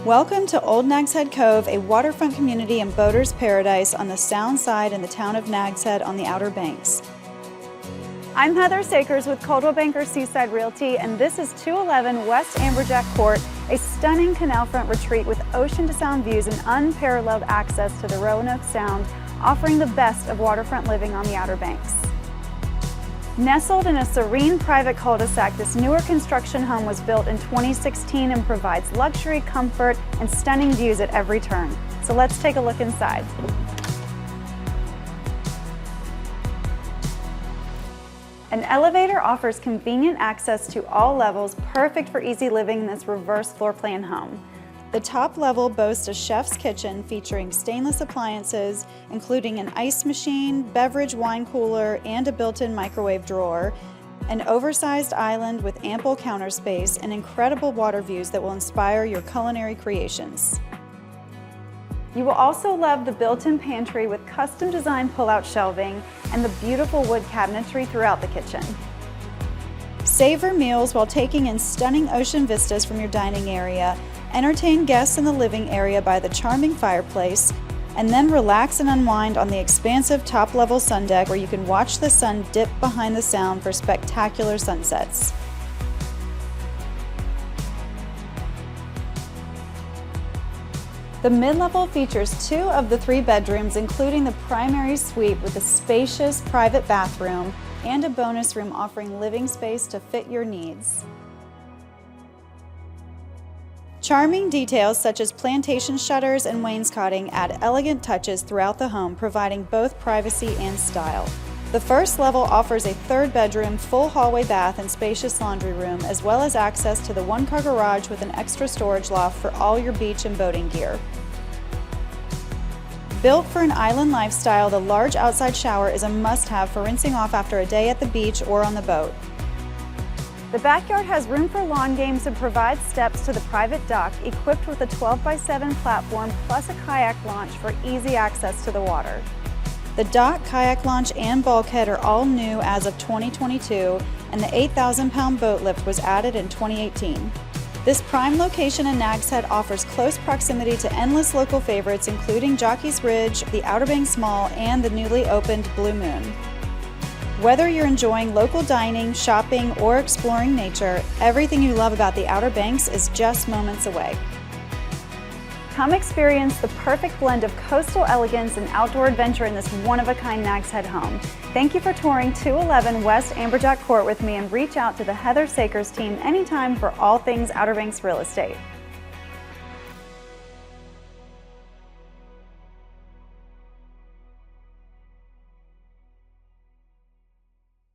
Welcome to Old Nags Head Cove, a waterfront community and boater's paradise on the Sound side in the town of Nags Head on the Outer Banks. I'm Heather Sakers with Coldwell Banker Seaside Realty, and this is 211 West Amberjack Court, a stunning Canalfront retreat with ocean-to-sound views and unparalleled access to the Roanoke Sound, offering the best of waterfront living on the Outer Banks. Nestled in a serene private cul-de-sac, this newer construction home was built in 2016 and provides luxury, comfort, and stunning views at every turn. So let's take a look inside. An elevator offers convenient access to all levels, perfect for easy living in this reverse floor plan home. The top level boasts a chef's kitchen featuring stainless appliances, including an ice machine, beverage wine cooler, and a built-in microwave drawer, an oversized island with ample counter space, and incredible water views that will inspire your culinary creations. You will also love the built-in pantry with custom-designed pull-out shelving and the beautiful wood cabinetry throughout the kitchen. Savor meals while taking in stunning ocean vistas from your dining area, entertain guests in the living area by the charming fireplace, and then relax and unwind on the expansive top-level sun deck where you can watch the sun dip behind the Sound for spectacular sunsets. The mid-level features 2 of the 3 bedrooms, including the primary suite with a spacious private bathroom and a bonus room offering living space to fit your needs. Charming details such as plantation shutters and wainscoting add elegant touches throughout the home, providing both privacy and style. The first level offers a 3rd bedroom, full hallway bath and spacious laundry room, as well as access to the 1-car garage with an extra storage loft for all your beach and boating gear. Built for an island lifestyle, the large outside shower is a must-have for rinsing off after a day at the beach or on the boat. The backyard has room for lawn games and provides steps to the private dock, equipped with a 12x7 platform plus a kayak launch for easy access to the water. The dock, kayak launch, and bulkhead are all new as of 2022, and the 8,000-pound boat lift was added in 2018. This prime location in Nags Head offers close proximity to endless local favorites, including Jockey's Ridge, the Outer Banks Mall, and the newly opened Blue Moon. Whether you're enjoying local dining, shopping, or exploring nature, everything you love about the Outer Banks is just moments away. Come experience the perfect blend of coastal elegance and outdoor adventure in this one-of-a-kind Nags Head home. Thank you for touring 211 West Amberjack Court with me, and reach out to the Heather Sakers team anytime for all things Outer Banks real estate.